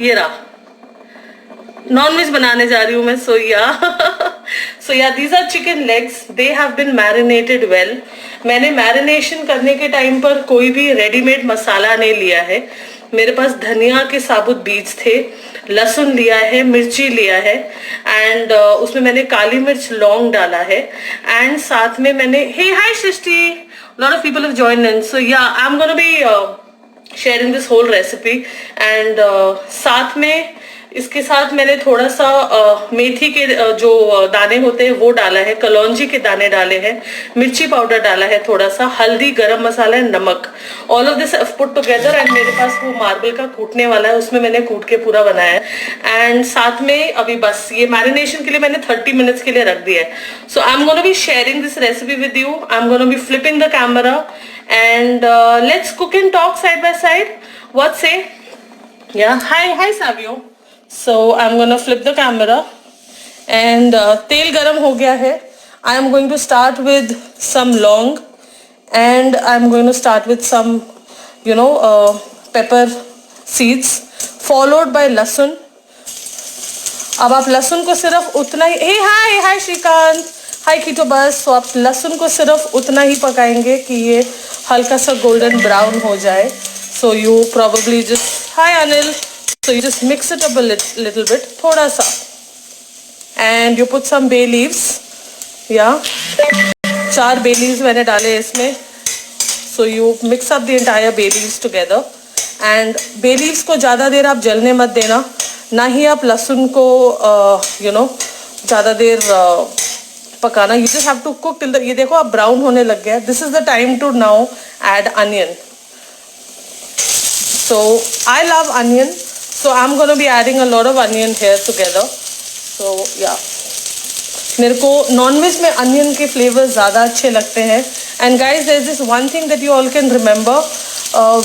ये रहा, non veg बनाने जा रही हूँ मैं. सो yeah so yeah these are chicken legs. They have been marinated well. मैंने मैरिनेशन करने के टाइम पर कोई भी रेडीमेड मसाला नहीं लिया है. मेरे पास धनिया के साबुत बीज थे, लहसुन लिया है, मिर्ची लिया है, एंड उसमें मैंने काली मिर्च लौंग डाला है, एंड साथ में मैंने, hey hi Srishti, lot of people have joined in. So yeah I am gonna be sharing this whole recipe. And साथ में इसके साथ मैंने थोड़ा सा मेथी के जो दाने होते हैं वो डाला है, कलौंजी के दाने डाले हैं, मिर्ची पाउडर डाला है, थोड़ा सा हल्दी, गरम मसाला, नमक. All of this put together. And मेरे पास वो मार्बल का कूटने वाला है, उसमें मैंने कूट के पूरा बनाया है. एंड साथ में अभी बस ये मैरिनेशन के लिए मैंने 30 मिनट्स के लिए रख दिया है. So I am gonna be sharing this recipe with you. I am gonna be flipping the camera and let's cook and talk side by side. What say? Yeah hi Savio. So I'm gonna flip the camera and तेल गरम हो गया है. I am going to start with some long and I'm going to start with some pepper seeds followed by लहसुन. अब आप लहसुन को सिर्फ उतना ही, हे हाय श्रीकांत, हाय कीटो. बस तो आप लहसुन को सिर्फ उतना ही पकाएंगे कि ये हल्का सा गोल्डन ब्राउन हो जाए. So you probably just, hi Anil. So you just mix it up a little bit, thoda sa, and you put some bay leaves. Yeah, 4 bay leaves मैंने डाले इसमें. So you mix up the entire bay leaves together. And bay leaves को ज़्यादा देर आप जलने मत देना, ना ही आप लहसुन को ज़्यादा देर पकाना. You just have to cook till ये देखो आप ब्राउन होने लग गया. This is the time to now add onion. So I love onion. So I'm going to be adding a lot of onion here together. So yeah, मेरे को nonveg में onion के फ्लेवर्स ज़्यादा अच्छे लगते हैं. And guys there is this one thing that you all can remember,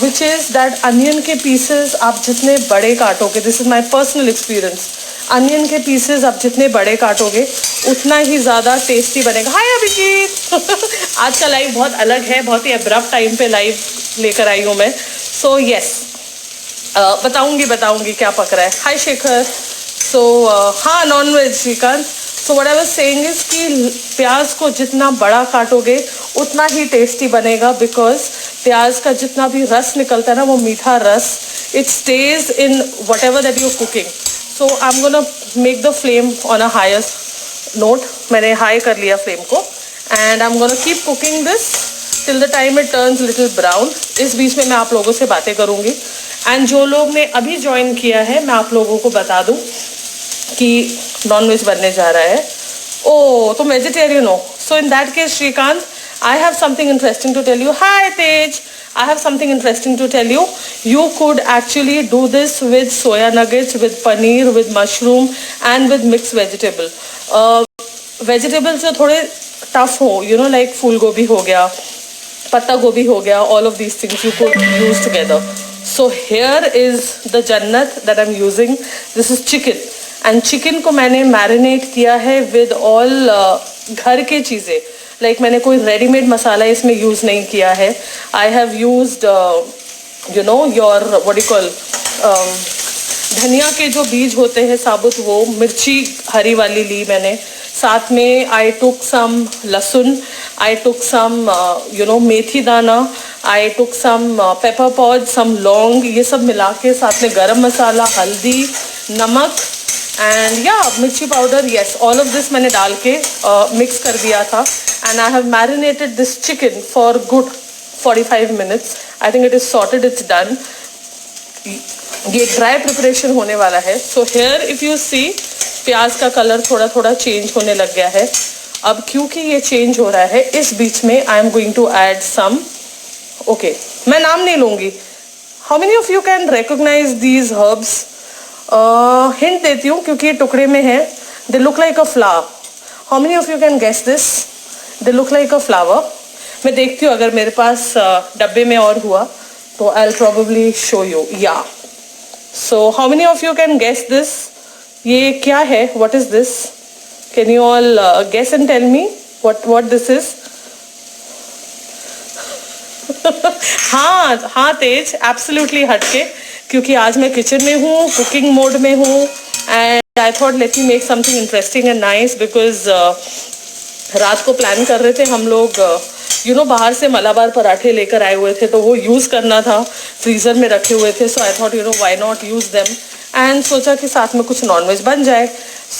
which is that onion के pieces आप जितने बड़े काटोगे, this is my personal experience, onion के पीसेस आप जितने बड़े काटोगे उतना ही ज़्यादा टेस्टी बनेगा. हाय अभिजीत. आज का लाइव बहुत अलग है, बहुत ही अब्रप्ट टाइम पे लाइव लेकर आई हूँ मैं. सो येस, बताऊंगी क्या पक रहा है. हाय शेखर. सो हाँ, nonveg Shrikant. So what I was saying is कि प्याज को जितना बड़ा काटोगे उतना ही टेस्टी बनेगा, बिकॉज प्याज का जितना भी रस निकलता है ना, वो मीठा रस, it stays in whatever that you cooking. So I am gonna make the flame on a higher note. मैंने हाई कर लिया फ्लेम को. And I am gonna keep cooking this till the time it turns little brown. इस बीच में मैं आप लोगों से बातें करूँगी. एंड जो लोग ने अभी ज्वाइन किया है, मैं आप लोगों को बता दूं कि नॉनवेज बनने जा रहा है. ओ, तुम वेजिटेरियन हो. So in that case Srikanth, I have something interesting to tell you. Hi Tej, I have something interesting to tell you. You could actually do this with soya nuggets, with paneer, with mushroom and with mixed vegetable. Vegetables जो थोड़े tough हो, like फूल गोभी हो गया, पत्ता गोभी हो गया, all of these things you could use together. So here is the jannat that I'm using. This is chicken. And chicken को मैंने marinate किया है with all घर के चीज़ें. Like मैंने कोई रेडीमेड मसाला इसमें यूज़ नहीं किया है. I have used your what do you call धनिया के जो बीज होते हैं साबुत, वो मिर्ची हरी वाली ली मैंने. साथ में I took some लहसुन, I took some मेथी दाना, I took some pepper pods, some लौंग, ये सब मिला के, साथ में गरम मसाला, हल्दी, नमक एंड मिर्ची powder. Yes, all of this मैंने डाल के मिक्स कर दिया था. And I have marinated this chicken for good 45 minutes. I think it is sorted, it's done. ये ड्राई प्रिपरेशन होने वाला है. So here if you see, प्याज का कलर थोड़ा थोड़ा चेंज होने लग गया है. अब क्योंकि ये चेंज हो रहा है, इस बीच में I am going to add some, okay, मैं नाम नहीं लूँगी. How many of you can recognize these herbs? Hint देती हूँ क्योंकि ये टुकड़े में है. They look like a flower. How many of you can guess this? They look like a flower. मैं देखती हूँ अगर मेरे पास डब्बे में और हुआ तो I will probably show you. Yeah so how many of you can guess this? ये क्या है? What is this? Can you all guess and tell me what this is? हाँ तेज, एब्सोल्युटली हटके. क्योंकि आज मैं किचन में हूँ, कुकिंग मोड में हूँ, and I thought let me make something interesting and nice, because रात को प्लान कर रहे थे हम लोग, बाहर से मलाबार पराठे लेकर आए हुए थे, तो वो यूज़ करना था, फ्रीज़र में रखे हुए थे, so I thought why not use them, and सोचा कि साथ में कुछ नॉनवेज बन जाए.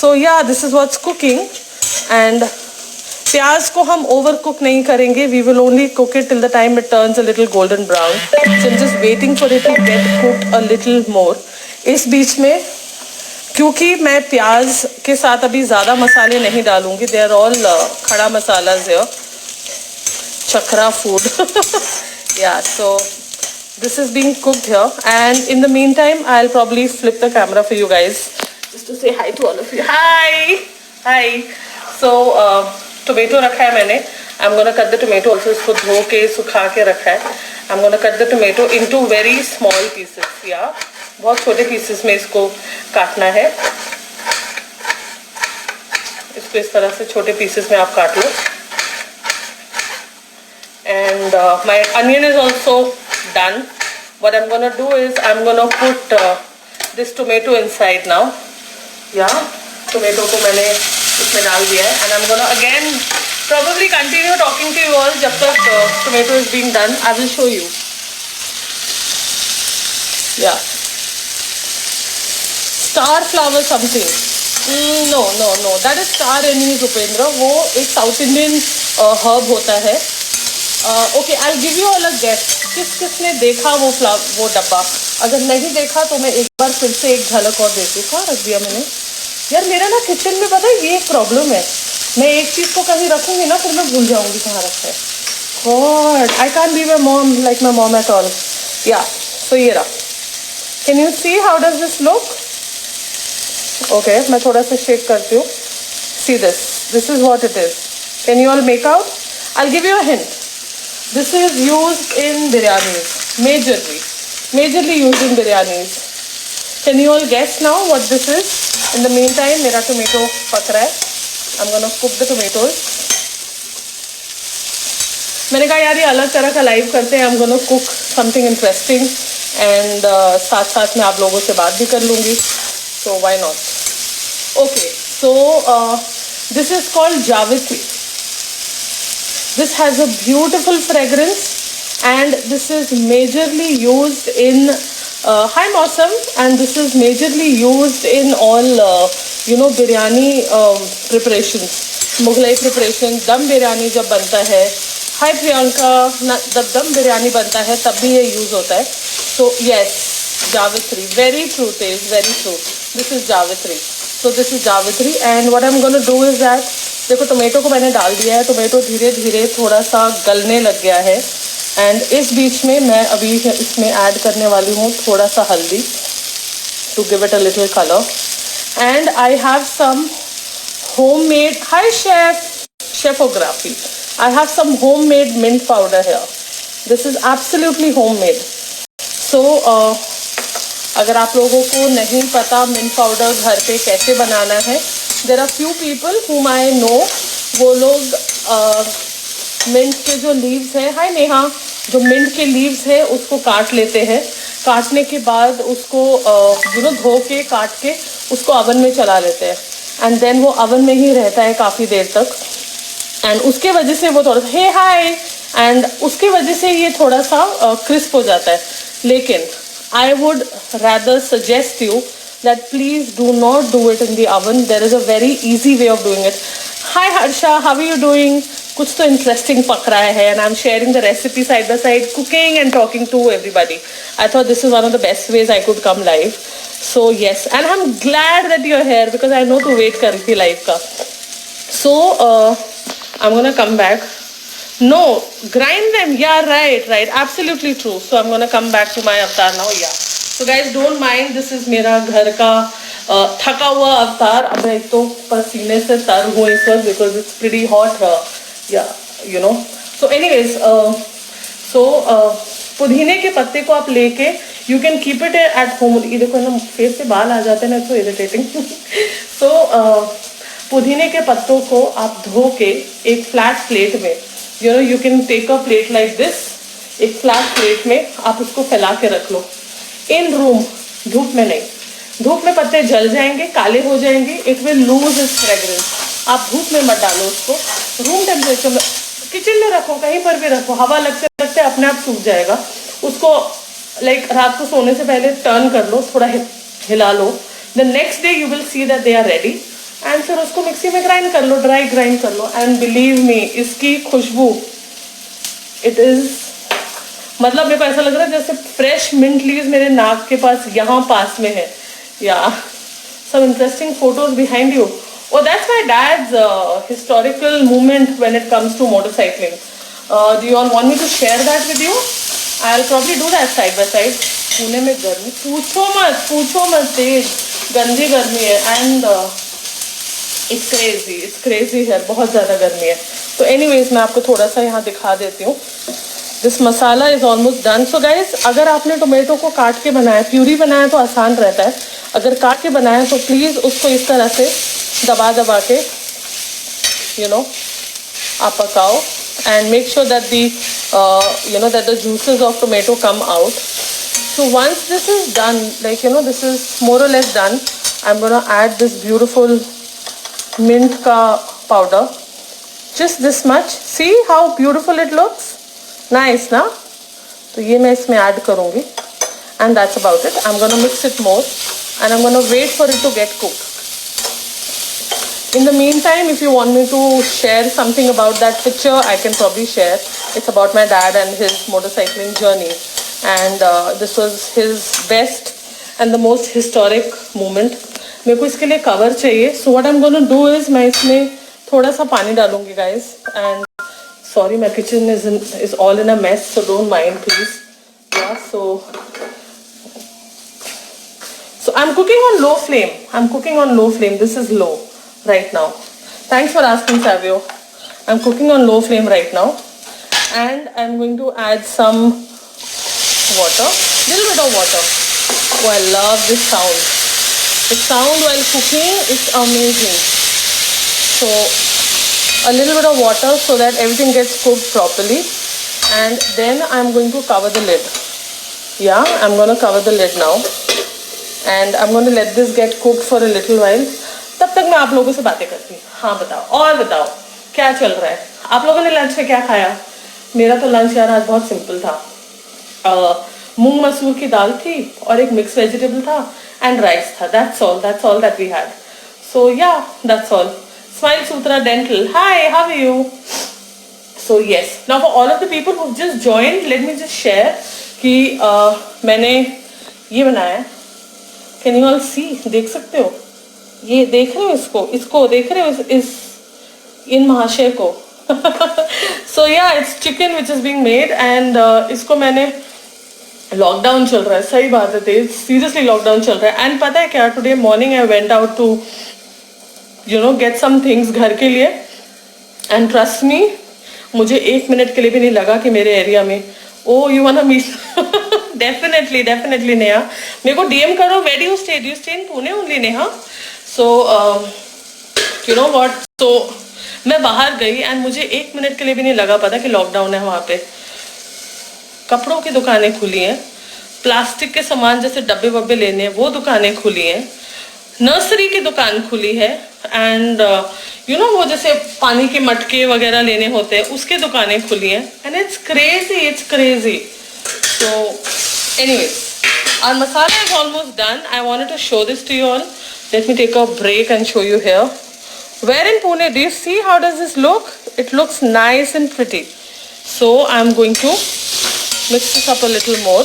So yeah this is what's cooking. And प्याज को हम ओवर कुक नहीं करेंगे, we will only cook it till the time it turns a little golden brown. So I am just waiting for it to get cooked a little more. इस बीच में क्योंकि मैं प्याज के साथ अभी ज़्यादा मसाले नहीं डालूंगी, दे आर ऑल खड़ा मसाला है, chakra food. Yeah, so this is being cooked here, and in the meantime I'll probably flip the camera for you guys just to say hi to all of you. Hi. So tomato रखा है मैंने. I'm gonna cut the tomato also. इसको धो के सुखा के रखा है. I'm gonna cut the tomato into very small pieces. Yeah, बहुत छोटे पीसेस में इसको काटना है. इसको इस तरह से छोटे पीसेस में आप काट लो. And my onion is also done. What I'm gonna do is I'm gonna put this tomato inside now. Yeah, tomato को मैंने इसमें डाल दिया है, and I'm gonna again probably continue talking to you all जब तक tomato is being done. I will show you. Yeah, star flower something. No, that is star anise, Upendra. वो एक South Indian herb होता है. Okay, I give you all a guess. किसने देखा वो डब्बा? अगर नहीं देखा तो मैं एक बार फिर से एक झलक और देती हूँ. कहाँ रख दिया मैंने यार? मेरा ना किचन में पता है ये एक प्रॉब्लम है, मैं एक चीज़ को कहीं रखूँगी ना फिर मैं भूल जाऊँगी कहाँ रखा है. God, I can't be my mom like my mom at all. या सो ये रहा. Can you see how does this look? Okay, मैं थोड़ा सा शेक करती हूँ. See this is what it is. Can you all make out? I give you a hint. This is used in biryanis, majorly used in biryanis. Can you all guess now what this is? In the meantime, मेरा tomato पक रहा है. I'm gonna cook the tomatoes. मैंने कहा यार ये अलग तरह का लाइव करते हैं. I'm gonna cook something interesting and साथ साथ में आप लोगों से बात भी कर लूँगी. So why not? Okay, so this is called Javitri. This has a beautiful fragrance, and this is majorly used in hi Mausam, and this is majorly used in all biryani preparations, Mughlai preparations. दम बिरयानी जब बनता है, hi Priyanka, जब दम बिरयानी बनता है तब भी ये यूज होता है. So yes, Javitri, very true taste, very true. This is Javitri. So this is Javitri, and what I'm going to do is that देखो टोमेटो को मैंने डाल दिया है. टोमेटो धीरे धीरे थोड़ा सा गलने लग गया है, एंड इस बीच में मैं अभी इसमें ऐड करने वाली हूँ थोड़ा सा हल्दी to give it a little colour. And I have some homemade, hi chefography, I have some homemade mint powder here. This is absolutely homemade. So अगर आप लोगों को नहीं पता मिंट पाउडर घर पे कैसे बनाना है, there are few people whom I know, वो लोग मिंट के जो लीव्स हैं, हाय नेहा, जो मिंट के लीव्स है उसको काट लेते हैं. काटने के बाद उसको धो के काट के उसको ओवन में चला लेते हैं, एंड देन वो ओवन में ही रहता है काफ़ी देर तक, एंड उसके वजह से वो थोड़ा सा हाय एंड उसकी वजह से ये थोड़ा सा क्रिस्प हो जाता है. लेकिन I would rather suggest you that please do not do it in the oven. There is a very easy way of doing it. Hi Harsha, how are you doing? कुछ तो interesting पक रहा है, and I'm sharing the recipe side by side, cooking and talking to everybody. I thought this is one of the best ways I could come live. So yes, and I'm glad that you're here because I know to wait कर रही थी live का. So I'm gonna come back. No, grind them. Yeah, right. Absolutely true. So I'm gonna come back to my avatar now. Yeah. So guys, don't mind. This is मेरा घर का थका हुआ अवतार. अब मैं एक तो पसीने से तर हूँ इस वक्त because it's pretty hot. Yeah, you know. So anyways, पुदीने के पत्ते को आप लेके you can keep it at home. ये देखो ना फेस से बाल आ जाते हैं ना, so irritating. So पुदीने के पत्तों को आप धो के एक फ्लैट प्लेट में, you can take a plate like this. एक फ्लैट प्लेट में आप उसको फैला के रख लो. इन रूम, धूप में नहीं, धूप में पत्ते जल जाएंगे, काले हो जाएंगे, it will lose its fragrance. आप धूप में मत डालो उसको, रूम टेम्परेचर में, किचन में रखो, कहीं पर भी रखो, हवा लगते लगते अपने आप सूख जाएगा। उसको लाइक रात को सोने से पहले टर्न कर लो, थोड़ा हिला लो, the next day you will see that they are ready, and फिर उसको मिक्सी में ग्राइंड कर लो, ड्राई ग्राइंड कर लो, एंड बिलीव मी इसकी खुशबू, इट इज, मतलब मेरे को ऐसा लग रहा है जैसे फ्रेश मिंट लीव्स मेरे नाक के पास, यहाँ पास में है। या some interesting photos behind you. Oh, that's my dad's historical moment when it comes to motorcycling. Do you all want me to share that with you? I'll probably do that side by side. Pune में गर्मी पूछो मत, तेज गंदी गर्मी है, and it's crazy है, बहुत ज़्यादा गर्मी है। तो एनीवेज मैं आपको थोड़ा सा यहाँ दिखा देती हूँ। This masala is almost done. So guys, अगर आपने टोमेटो को काट के बनाया, प्यूरी बनाया तो आसान रहता है, अगर काट के बनाया तो प्लीज़ उसको इस तरह से दबा के यू नो आप पकाओ, and make sure that the that the juices of tomato come out. So once this is done, like this is more or less done, I'm gonna add this beautiful mint ka powder, just this much. See how beautiful it looks, nice na? तो ये मैं इसमें add करूँगी, and that's about it. I'm gonna mix it more, and I'm gonna wait for it to get cooked. In the meantime, if you want me to share something about that picture, I can probably share. It's about my dad and his motorcycling journey, and this was his best and the most historic moment. मेरे को इसके लिए cover चाहिए, so what I'm gonna do is मैं इसमें थोड़ा सा पानी डालूंगी guys, and sorry my kitchen is all in a mess, so don't mind please. Yeah, so I'm cooking on low flame. This is low right now. Thanks for asking, Savio. I'm cooking on low flame right now, and I'm going to add some water, little bit of water. Oh, I love this sound. The sound while cooking is amazing. So a little bit of water so that everything gets cooked properly, and then I'm going to cover the lid. Yeah, I'm going to cover the lid now, and I'm going to let this get cooked for a little while. तब तक मैं आप लोगों से बातें करती हूँ। हाँ बताओ क्या चल रहा है, आप लोगों ने लंच में क्या खाया? मेरा तो लंच यार आज बहुत सिंपल था, मूंग मसूर की दाल थी और एक मिक्स वेजिटेबल था एंड राइस था, that's all that we had. So yeah, that's all. Smile Sutra Dental, hi, how are you? So yes, now for all of the people who just joined, let me just share कि मैंने ये बनाया है। Can you all see? देख सकते हो? ये देख रहे हो इसको देख रहे हो इस इन महाशय को? So yeah, it's chicken which is being made, and इसको मैंने, लॉकडाउन चल रहा है, सही बात है तेज, सीरियसली लॉकडाउन चल रहा है, एंड पता है क्या, today morning I went out to get some things घर के लिए, एंड ट्रस्ट मी, मुझे 1 मिनट के लिए भी नहीं लगा कि मेरे एरिया में, oh you want to meet, definitely Neha, मेरे को डीएम करो, where do you stay in Pune only Neha? So you know what, तो मैं बाहर गई एंड मुझे 1 मिनट के लिए भी नहीं लगा पता कि लॉकडाउन है वहाँ पे। कपड़ों की दुकानें खुली हैं, प्लास्टिक के सामान जैसे डब्बे वब्बे लेने हैं वो दुकानें खुली हैं, नर्सरी की दुकान खुली है, एंड वो जैसे पानी के मटके वगैरह लेने होते हैं उसके दुकानें खुली हैं, and it's crazy. So anyways, our masala is almost done. I wanted to show this to you all. Let me take a break and show you here. Where in Pune, do you see how does this look? It looks nice and pretty. So I'm going to mix this up a little more,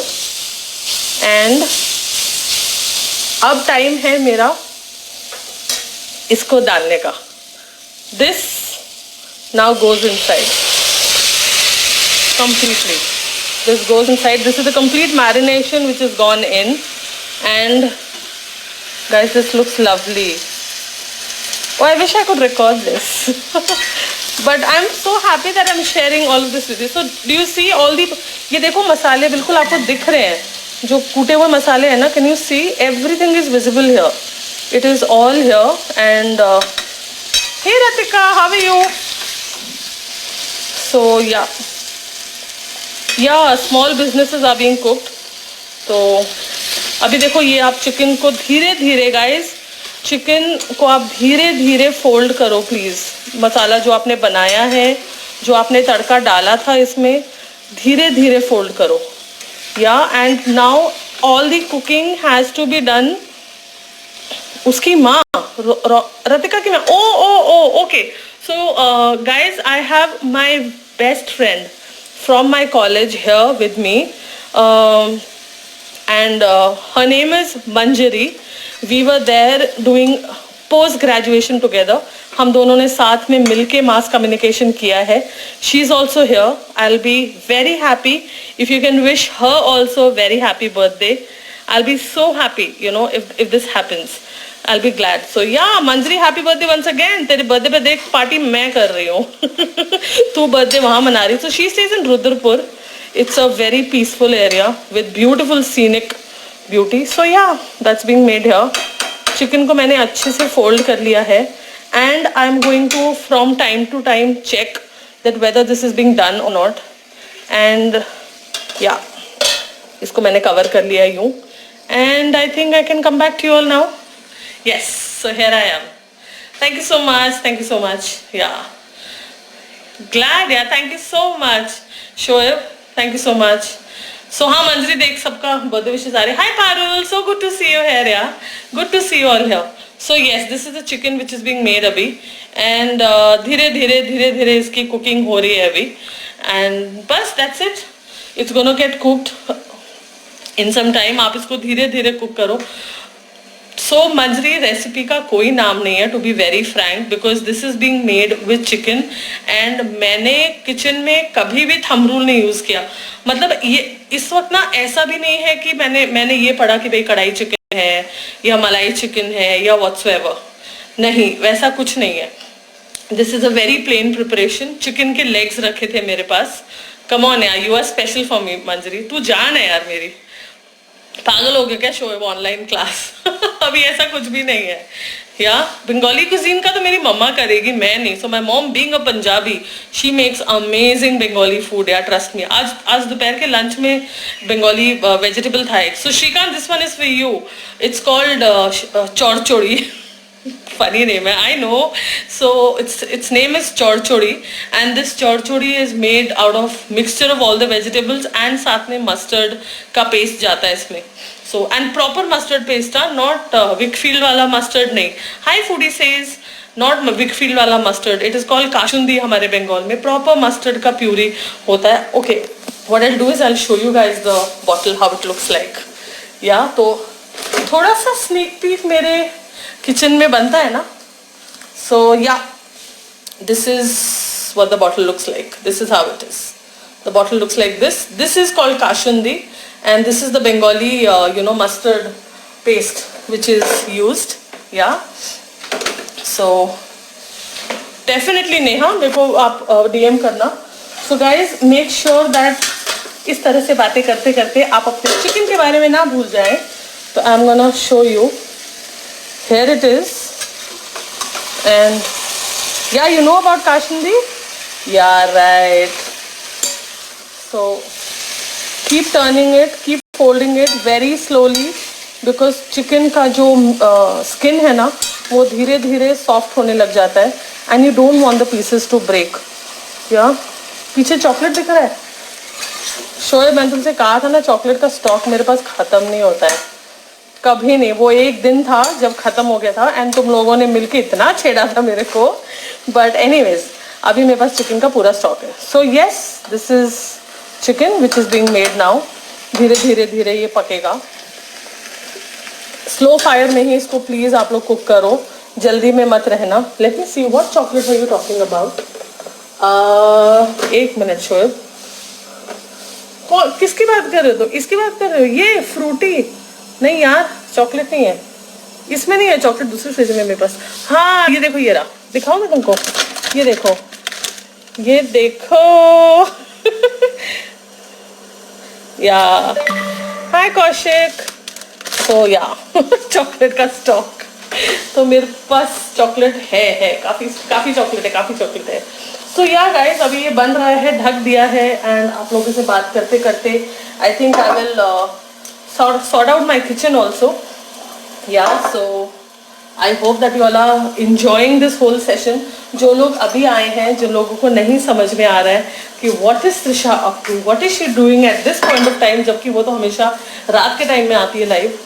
and अब time है मेरा इसको डालने का. This now goes inside completely. This goes inside. This is the complete marination which has gone in, and guys, this looks lovely. Oh, I wish I could record this. But I'm so happy that I'm sharing all of this with you. So do you see all the, ये देखो मसाले बिल्कुल आपको दिख रहे हैं, जो कूटे हुए मसाले हैं ना, can you see? Everything is visible here. It is all here, and hey Ratika, how are you? So yeah, small businesses are being cooked. So अभी देखो ये आप चिकन को धीरे धीरे गाइस, चिकन को आप धीरे धीरे फोल्ड करो प्लीज। मसाला जो आपने बनाया है, जो आपने तड़का डाला था इसमें, धीरे धीरे फोल्ड करो। Yeah and now all the cooking has to be done. उसकी माँ रतिका की माँ, oh oh oh okay. So guys I have my best friend from my college here with me, and her name is Manjari. We were there doing post graduation together. हम दोनों ने साथ में मिलके mass communication किया है. She is also here. I'll be very happy if you can wish her also very happy birthday. I'll be so happy, you know, if this happens. I'll be glad. So yeah, Manjari, happy birthday once again. तेरे birthday पे देख party मैं कर रही हूँ. तू birthday वहाँ मना रही. So she stays in Rudrapur. It's a very peaceful area with beautiful scenic beauty. So yeah, that's being made here. Chicken को मैंने अच्छे से fold कर लिया है. And I'm going to from time to time check that whether this is being done or not. And yeah, इसको मैंने cover कर लिया यूँ. And I think I can come back to you all now. Yes, so here I am. Thank you so much. Thank you so much. Yeah. Glad, yeah. Thank you so much. Shoaib, thank you so much. So हाँ मंजरी देख सबका birthday wishes आ रहे. Hi Parul, so good to see you here, yeah. Good to see you all here. So yes, this is the chicken which is being made अभी, and धीरे धीरे धीरे धीरे इसकी cooking हो रही है अभी, and बस that's it. It's gonna get cooked in some time. आप इसको धीरे धीरे cook करो. सो मंजरी रेसिपी का कोई नाम नहीं है, to be very frank, because this is being made with chicken. And मैंने किचन में कभी भी थंब रूल नहीं यूज किया. मतलब ये इस वक्त ना ऐसा भी नहीं है कि मैंने ये पढ़ा कि भाई कढ़ाई चिकन है या मलाई चिकन है या व्हाट्सएवर. नहीं, वैसा कुछ नहीं है. This is a very plain preparation. Chicken के लेग्स रखे थे मेरे पास. कम ऑन यार, you are special for me Manjari. तू जान है यार मेरी. पागल हो गया क्या शोएब ऑनलाइन क्लास? अभी ऐसा कुछ भी नहीं है. या बंगाली कुजीन का तो मेरी मम्मा करेगी, मैं नहीं. So my mom being a Punjabi, she makes amazing Bengali food यार, ट्रस्ट मी. आज दोपहर के लंच में बंगाली वेजिटेबल था एक. So Srikanth, this one is for you. It's called chorchori. funny name, I know. So its name is chorchori, and this chorchori is made out of mixture of all the vegetables, and साथ में mustard का paste जाता है इसमें. So and proper mustard paste, not Wickfield वाला mustard नहीं. Hi foodie says not Wickfield वाला mustard. It is called काशुंदी हमारे बंगाल में. Proper mustard का प्यूरी होता है. Okay, what I'll do is I'll show you guys the bottle how it looks like. Yeah, तो थोड़ा सा sneak peek मेरे किचन में बनता है ना. So yeah this is what the bottle looks like. This is how it is. The bottle looks like this. This is called kasundi, and this is the Bengali you know mustard paste which is used. Yeah so definitely Neha मेरे को आप DM करना. So guys make sure that इस तरह से बातें करते करते आप अपने चिकन के बारे में ना भूल जाएं. तो आई am gonna show you. Here it is, and yeah, you know about Kashundi? Yeah, right. So keep turning it, keep folding it very slowly, because chicken का जो skin है ना वो धीरे धीरे soft होने लग जाता है, and you don't want the pieces to break. Yeah, पीछे चॉकलेट दिख रहा है. शोएब, मैंने तुमसे कहा था ना चॉकलेट का स्टॉक मेरे पास खत्म नहीं होता है कभी नहीं. वो एक दिन था जब खत्म हो गया था, एंड तुम लोगों ने मिलके इतना छेड़ा था मेरे को. बट एनीवेज अभी मेरे पास चिकन का पूरा स्टॉक है. So yes, this is chicken which is being made now. धीरे धीरे धीरे ये पकेगा. स्लो फायर में ही इसको प्लीज आप लोग कुक करो, जल्दी में मत रहना. Let me see what chocolate are you talking about. एक मिनट शोएब, किसकी बात कर रहे हो? तो इसकी बात कर रहे हो? ये फ्रूटी नहीं यार, चॉकलेट नहीं है इसमें. नहीं है चॉकलेट, दूसरे फ्रिज में मेरे पास. हाँ ये देखो, ये रहा. दिखाओ मैं तुमको. ये देखो, ये देखो. या हाय कौशिक. सो या चॉकलेट का स्टॉक. तो मेरे पास चॉकलेट है काफ़ी चॉकलेट है. सो या गाइस, अभी ये बन रहा है, ढक दिया है, एंड आप लोगों से बात करते करते I think I will sort out my kitchen also. Yeah, so I hope that you all are enjoying this whole session. जो लोग अभी आए हैं, जिन लोगों को नहीं समझ में आ रहा है कि what is Trisha up to, what is she doing at this point of time, जबकि वो तो हमेशा रात के टाइम में आती है लाइव,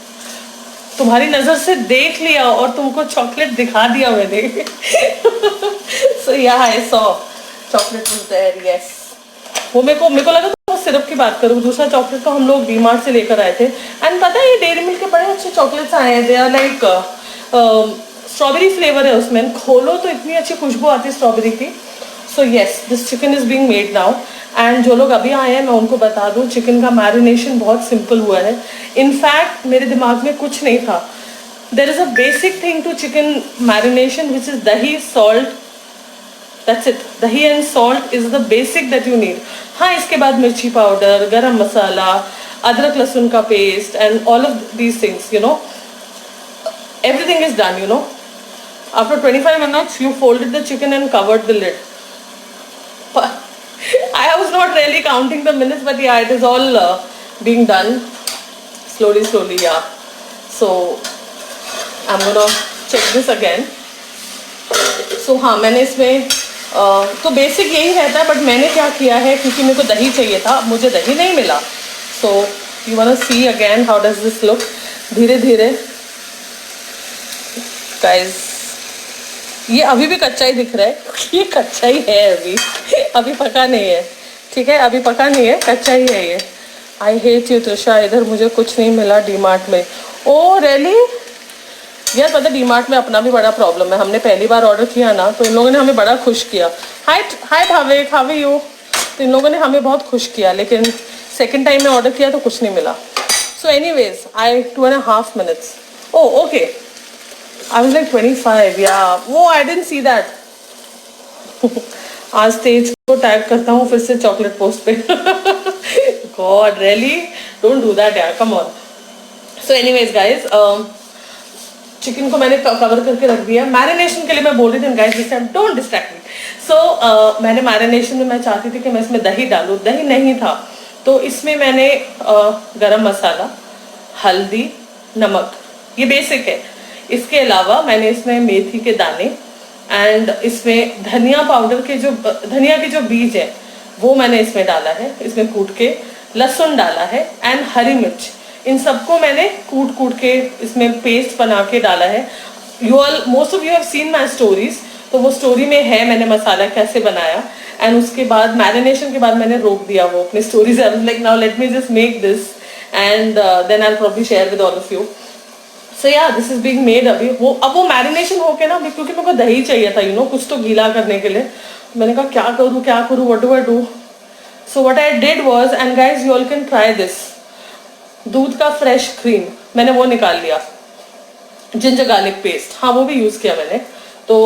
तुम्हारी नजर से देख लिया और तुमको चॉकलेट दिखा दिया मैंने. So yeah, I saw chocolate was there. Yes. वो मेरे को लगा तो सिरप की बात करूँ. दूसरा चॉकलेट तो हम लोग डीमार्ट से लेकर आए थे. एंड पता है ये डेयरी मिल्क के बड़े अच्छे चॉकलेट्स आए हैं. They are like strawberry flavour है उसमें. खोलो तो इतनी अच्छी खुशबू आती है स्ट्रॉबेरी की. So yes, this chicken is being made now. And जो लोग अभी आए हैं मैं उनको बता दूँ, चिकन का मैरिनेशन बहुत सिंपल हुआ है. इनफैक्ट मेरे दिमाग में कुछ नहीं था. There is a basic thing to chicken marination which is dahi, salt. That's it. Dahi and salt is the basic that you need. हाँ, इसके बाद मिर्ची पाउडर, गरम मसाला, अदरक लहसुन का paste and all of these things, you know. Everything is done, you know. After 25 minutes, you folded the chicken and covered the lid. I was not really counting the minutes, but yeah, it is all being done slowly, yeah. So, I'm gonna check this again. So हाँ, मैंने इसमें तो basic यही रहता है. But मैंने क्या किया है, क्योंकि मेरे को दही चाहिए था, मुझे दही नहीं मिला. So you want to see again how does this look. धीरे धीरे गाइस, ये अभी भी कच्चा ही दिख रहा है क्योंकि ये कच्चा ही है अभी पका नहीं है. ठीक है, अभी पका नहीं है, कच्चा ही है ये. आई हेट यू त्रिशा, इधर मुझे कुछ नहीं मिला डीमार्ट में. ओ रियली यार, पता डीमार्ट में अपना भी बड़ा प्रॉब्लम है. हमने पहली बार ऑर्डर किया ना तो इन लोगों ने हमें बड़ा खुश किया. हाय भावेक, हाउ आर यू. तो इन लोगों ने हमें बहुत खुश किया, लेकिन सेकंड टाइम में ऑर्डर किया तो कुछ नहीं मिला. So anyways, I 2.5 minutes. Oh okay, I was like 25. या वो आई डिडंट सी दैट. आज तेज को टैग करता हूँ फिर से चॉकलेट पोस्ट पे. God really, don't do that यार, come on. So anyways guys, chicken को मैंने कवर करके रख दिया. मैरिनेशन के लिए मैं बोल रही थी guys, this time don't distract me. So मैंने मैरिनेशन में मैं चाहती थी कि मैं इसमें दही डालूँ. दही नहीं था तो इसमें मैंने गरम मसाला, हल्दी, नमक, ये बेसिक है. इसके अलावा मैंने इसमें मेथी के दाने एंड इसमें धनिया पाउडर के जो धनिया के जो बीज है वो मैंने इसमें डाला है, इसमें कूट के. लहसुन डाला है एंड हरी मिर्च. इन सबको मैंने कूट के इसमें पेस्ट बना के डाला है. You all most of you have seen my stories, तो वो स्टोरी में है मैंने मसाला कैसे बनाया. एंड उसके बाद मैरिनेशन के बाद मैंने रोक दिया वो अपनी stories. I was like now let me just make this and then I will probably share with all of you. So yeah, this is being made. अभी वो मैरिनेशन होके ना, क्योंकि मेरे को दही चाहिए था, यू नो, कुछ तो गीला करने के लिए. मैंने कहा क्या करूँ, what do I do. So what I did was, and guys you all can try this, दूध का फ्रेश क्रीम मैंने वो निकाल लिया. जिंजर गार्लिक पेस्ट, हाँ वो भी यूज़ किया मैंने. तो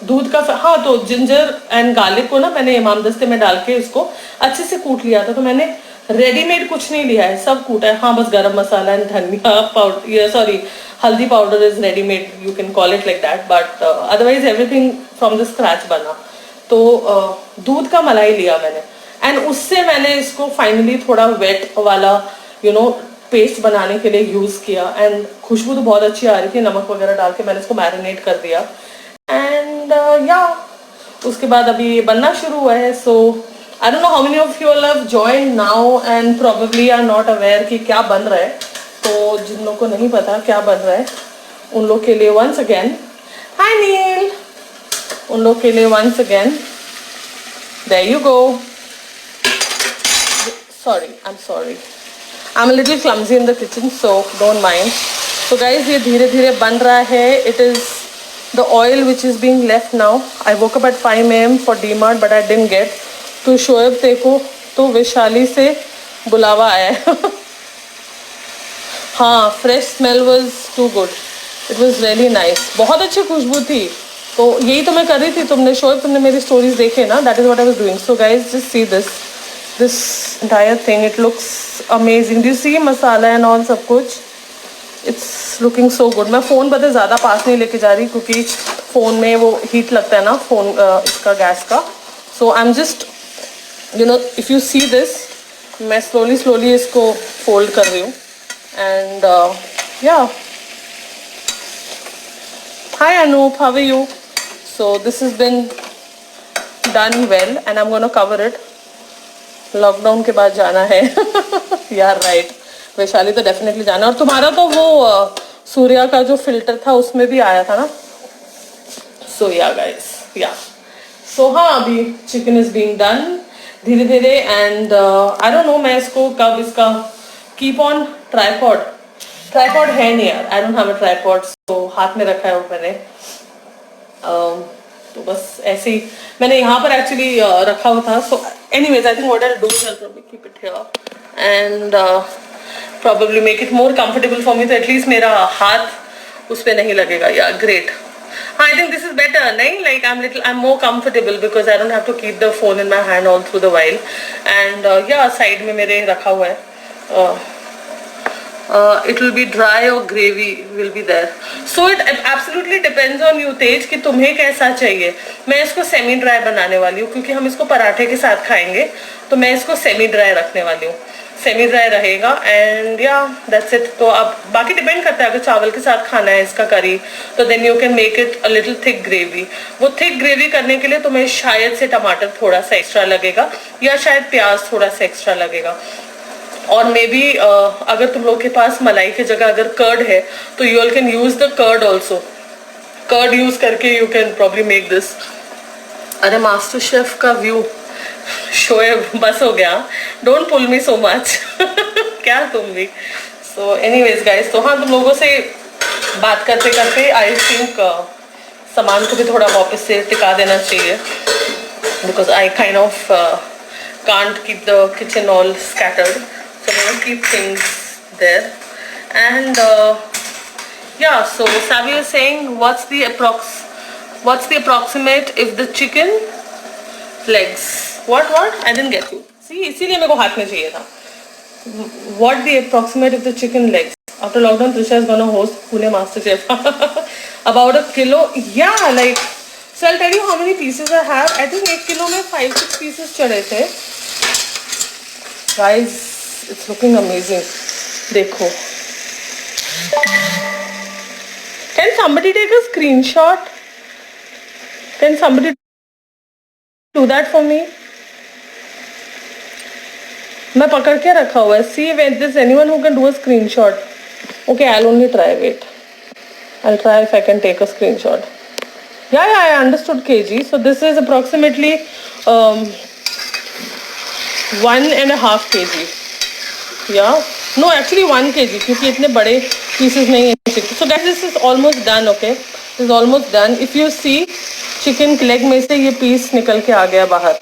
दूध का, हाँ तो जिंजर एंड गार्लिक को ना मैंने इमाम दस्ते में डाल के उसको अच्छे से कूट लिया था. तो मैंने रेडीमेड कुछ नहीं लिया है, सब कूटा है. हाँ बस गरम मसाला एंड धनिया पाउडर, सॉरी हल्दी powder is readymade, you can call it like that, but otherwise everything from the scratch बना. तो दूध का मलाई लिया मैंने एंड उससे मैंने इसको फाइनली थोड़ा वेट वाला यू नो पेस्ट बनाने के लिए यूज़ किया. एंड खुशबू तो बहुत अच्छी आ रही थी. नमक वगैरह डाल के मैंने इसको मैरिनेट कर दिया. एंड या उसके बाद अभी ये बनना शुरू हुआ है. So I don't know how many of you all have join now and probably are not aware कि क्या बन रहा है. तो जिन लोगों को नहीं पता क्या बन रहा है उन लोग के लिए वंस अगेन, हाय नील, उन लोग के लिए once again, there you go. I'm sorry. I'm a little clumsy in the kitchen, so don't mind. So guys, ये धीरे धीरे बन रहा है. It is the oil which is being left now. I woke up at 5 AM for DMart, but I didn't get. तो शोएब देखो, तो वैशाली से बुलावा आया है. हाँ, fresh smell was too good. It was really nice. बहुत अच्छी खुशबू थी. तो यही तो मैं कर रही थी. तुमने शोएब, तुमने मेरी स्टोरीज देखे ना. That is what I was doing. So guys, just see this entire thing. It looks amazing. Do you see masala and all सब कुछ? It's looking so good. मैं फ़ोन पता ज़्यादा पास नहीं लेके जा रही क्योंकि फ़ोन में वो हीट लगता है ना, फ़ोन इसका गैस का. So I'm just, you know, if you see this, मैं स्लोली इसको फोल्ड कर रही हूँ and yeah hi Anoop, how are you? So this is been done well and I am gonna cover it. Lockdown के बाद जाना है. यार राइट, वैशाली तो डेफिनेटली जाना. और तुम्हारा तो वो सूर्या का जो फिल्टर था उसमें भी आया था ना. सो या गाइस, या सो हाँ, अभी चिकन इज बीइंग डन धीरे धीरे एंड आई डोंट नो मैं इसको कब इसका कीप ऑन ट्राईपॉड है नहीं यार. I don't have a tripod, so हाथ में रखा है वो मैंने. तो बस ऐसे ही मैंने यहाँ पर एक्चुअली रखा हुआ था. So anyways I think what I will do is I will probably keep it here and probably make it more comfortable for me, तो एटलीस्ट मेरा हाथ उस पर नहीं लगेगा. या great. I think this is better, nahin? Like I'm more comfortable because I don't have to keep the phone in my hand all through the while. And yeah, side में मेरे रखा हुआ है. It will be dry or gravy will be there. So it absolutely depends on you, तेज, कि तुम्हें कैसा चाहिए. मैं इसको सेमी ड्राई बनाने वाली हूँ क्योंकि हम इसको पराठे के साथ खाएंगे, तो मैं इसको सेमी ड्राई रखने वाली हूँ. सेमी ड्राई रहेगा एंड या दैट्स इट. तो अब बाकी डिपेंड करता है, अगर चावल के साथ खाना है इसका करी तो then you can make it a little thick gravy. वो थिक ग्रेवी करने के लिए तुम्हें शायद से टमाटर थोड़ा सा एक्स्ट्रा लगेगा या शायद प्याज थोड़ा सा एक्स्ट्रा लगेगा. और मे बी अगर तुम लोग के पास मलाई की जगह अगर कर्ड है तो you all can use the curd also. Curd use करके you can probably make this. अरे मास्टर शेफ का व्यू शोएब, बस हो गया. Don't pull me so much. क्या तुम भी. सो एनीवेज गाइस, तो हाँ, तुम लोगों से बात करते करते आई थिंक सामान को भी थोड़ा वापस से टिका देना चाहिए because I kind of can't keep the kitchen all scattered, so I'm gonna keep things there. And yeah, so Savi is saying what's the approximate if the chicken legs what I didn't get you. See, इसीलिए मेरे को हाथ में चाहिए था. What the approximate if the chicken legs? After lockdown, Trisha is gonna host Pune MasterChef. About a kilo, yeah, like so I'll tell you how many pieces I have. I think 1 kilo में 5-6 pieces चढ़े थे. Guys, it's looking amazing. देखो. Can somebody take a screenshot? Can somebody do that for me? मैं पकड़ के रखा हुआ है. See if there's anyone who can do a screenshot. Okay, I'll only try. Wait. I'll try if I can take a screenshot. Yeah, I understood kg. So this is approximately 1.5 kg. Yeah. No, actually 1 kg क्योंकि इतने बड़े pieces नहीं हैं. So guys, this is almost done. Okay, this is almost done. If you see, chicken leg में से ये piece निकल के आ गया बाहर.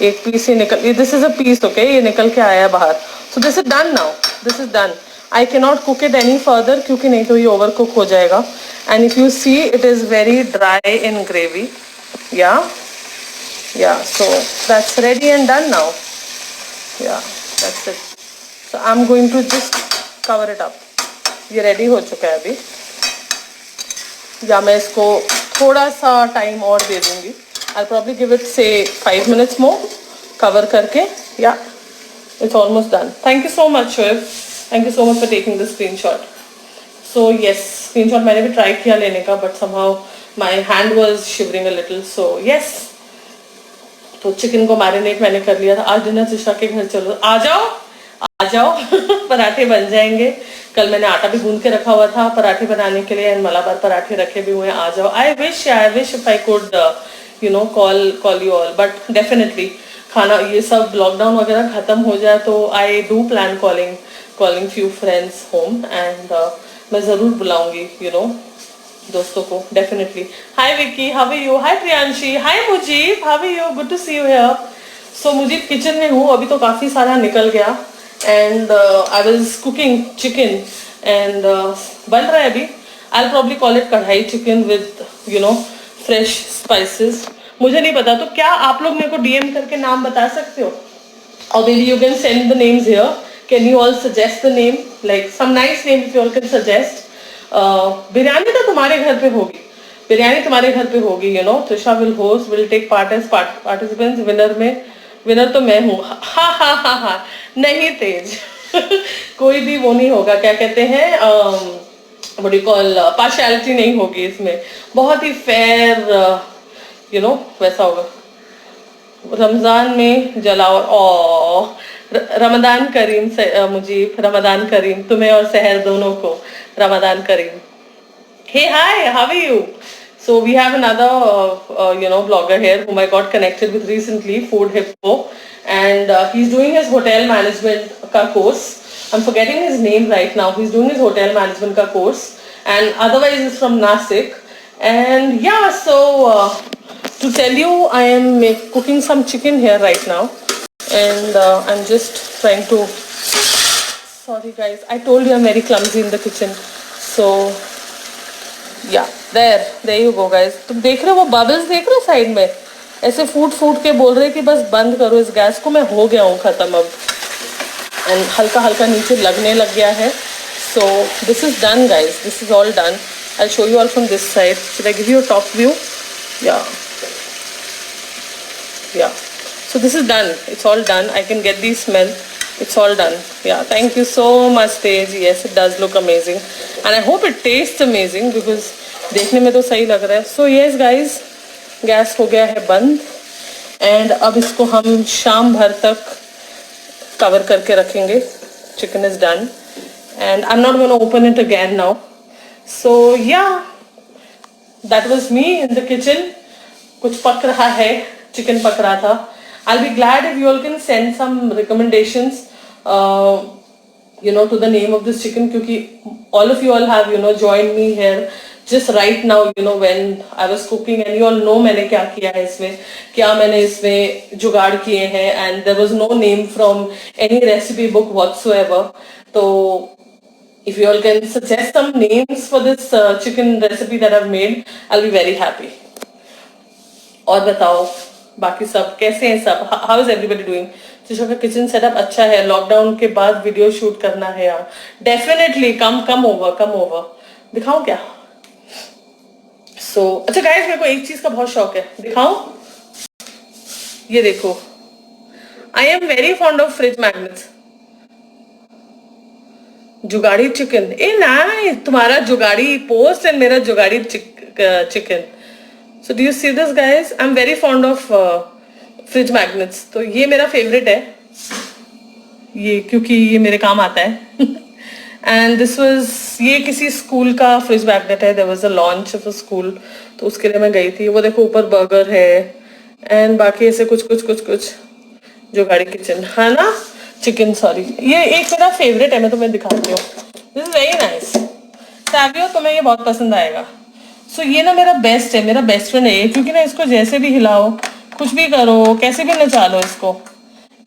एक piece ही निकल. This is a piece. Okay, ये निकल के आया बाहर. So this is done now. This is done. I cannot cook it any further क्योंकि नहीं तो ये overcook हो जाएगा. And if you see, it is very dry in gravy. Yeah. So that's ready and done now. Yeah, that's it. So I'm going to just cover it up. ये ready हो चुका है अभी. या मैं इसको थोड़ा सा time और दे दूँगी. I'll probably give it say 5 minutes more. Cover करके. Yeah, it's almost done. Thank you so much, Shoaib. Thank you so much for taking the screenshot. So yes, screenshot मैंने भी try किया लेने का, but somehow my hand was shivering a little. So yes, तो chicken को marinate मैंने कर लिया था. आज डिनर त्रिशा के घर चलो. आ जाओ. पराठे बन जाएंगे. कल मैंने आटा भी गूंद के रखा हुआ था पराठे बनाने के लिए एंड मलाबार पराठे रखे भी हुए हैं. आ जाओ. I wish if I could call you all, but definitely खाना ये सब लॉकडाउन वगैरह खत्म हो जाए तो I do plan calling few friends home and मैं ज़रूर बुलाऊंगी दोस्तों को definitely. Hi Vicky, how are you? Hi Priyanshi, hi Mujeeb, how are you? Good to see you here. So Mujeeb kitchen में हूँ अभी, तो काफ़ी सारा निकल गया and I was cooking chicken and बन रहा है अभी. I will probably call it कढ़ाई चिकन विद फ्रेश स्पाइसेस. मुझे नहीं पता, तो क्या आप लोग मेरे को डीएम करके नाम बता सकते हो? और maybe you can send the names here. Can you all suggest the name, like some nice name if you all can suggest. Biryani तो तुम्हारे घर पे होगी, Trisha will host, will take part as participants. Winner में विनर तो मैं हूँ। हा हा हा हा, नहीं तेज। कोई भी वो नहीं होगा, क्या कहते हैं, व्हाट यू कॉल, पार्शियलिटी नहीं होगी इसमें, बहुत ही फेयर, वैसा होगा। रमजान में जलाओ। ओ, रमदान करीम से, मुजीब, रमदान करीम तुम्हें और सहर दोनों को, रमदान करीम। Hey, hi, how are you? So we have another, blogger here whom I got connected with recently, Food Hippo, and he's doing his hotel management ka course. I'm forgetting his name right now. He's doing his hotel management ka course, and otherwise he's from Nasik. And yeah, so to tell you, I am cooking some chicken here right now, and I'm just trying to. Sorry guys, I told you I'm very clumsy in the kitchen, so. या there you go guys. तुम देख रहे हो वो bubbles, देख रहे हो side में, ऐसे फूट फूट के बोल रहे कि बस बंद करो इस गैस को, मैं हो गया हूँ खत्म अब। एंड हल्का हल्का नीचे लगने लग गया है। सो this is done guys, this is all done. I show you all from this side. Should I give you a top view? या so this is done, it's all done. I can get the smell, it's all done. Yeah, thank you so much Tej. Yes, it does look amazing and I hope it tastes amazing because देखने में तो सही लग रहा है। So yes guys, gas हो गया है बंद एंड अब इसको हम शाम भर तक कवर करके रखेंगे। Chicken is done and I am not gonna open it again now. So yeah, that was me in the kitchen. कुछ पक रहा है, चिकन पक रहा था। I'll be glad if you all can send some recommendations, to the name of this chicken, क्योंकि all of you all have, joined me here just right now, when I was cooking, and you all know मैंने क्या किया है इसमें, क्या मैंने इसमें जुगाड़ किए हैं, and there was no name from any recipe book whatsoever. तो if you all can suggest some names for this chicken recipe that I've made, I'll be very happy. और बताओ बाकी सब कैसे हैं सब? How is everybody doing? जिसका का किचन सेटअप अच्छा है। लॉकडाउन के बाद वीडियो शूट करना है यार, डेफिनेटली कम ओवर दिखाऊं क्या? अच्छा गाइस, मेरे को एक चीज का बहुत शौक है, दिखाऊं? ये देखो, I am very fond of fridge magnets. जुगाड़ी चिकन, ए नाइस, तुम्हारा जुगाड़ी पोस्ट एंड मेरा जुगाड़ी chicken. So do you see this guys? I'm very fond of fridge magnets. तो ये मेरा favorite है, ये क्योंकि ये मेरे काम आता है। And this was, ये किसी स्कूल का फ्रिज मैग्नेट है। There was a launch of a school, तो उसके लिए मैं गई थी। वो देखो ऊपर बर्गर है एंड बाकी ऐसे कुछ जो गाड़ी किचन है ना, चिकन, सॉरी, ये एक मेरा फेवरेट है, मैं तुम्हें दिखाती हूँ। This is very nice Savio, तुम्हें ये बहुत पसंद आएगा। सो ये ना मेरा बेस्ट है, मेरा बेस्ट फ्रेंड है ये, क्योंकि ना इसको जैसे भी हिलाओ, कुछ भी करो, कैसे भी नचा लो इसको,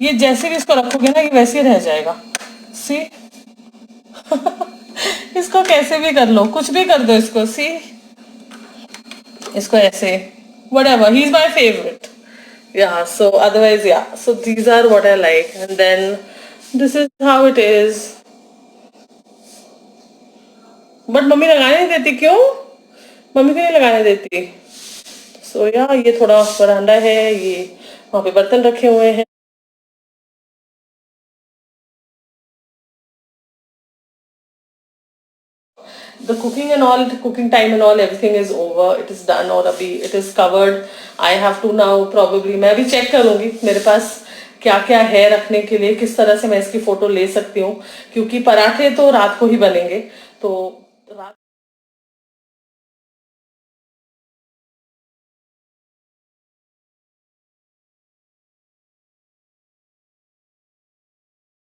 ये जैसे भी इसको रखोगे ना ये वैसे ही रह जाएगा। सी इसको कैसे भी कर लो, कुछ भी कर दो इसको, सी इसको ऐसे, whatever, he is my favorite. Yeah, so otherwise, yeah, so these are what I like, and then this is how it is. But mummy लगाने नहीं देती, क्यों? मम्मी को नहीं लगाने देती। सो या, ये थोड़ा बरांडा है, ये वहाँ पे बर्तन रखे हुए हैं। The cooking and all, cooking time and all, everything is over. It is done और अभी it is covered. I have to now probably, मैं अभी चेक करूंगी मेरे पास क्या क्या है रखने के लिए, किस तरह से मैं इसकी फोटो ले सकती हूँ, क्योंकि पराठे तो रात को ही बनेंगे, तो रात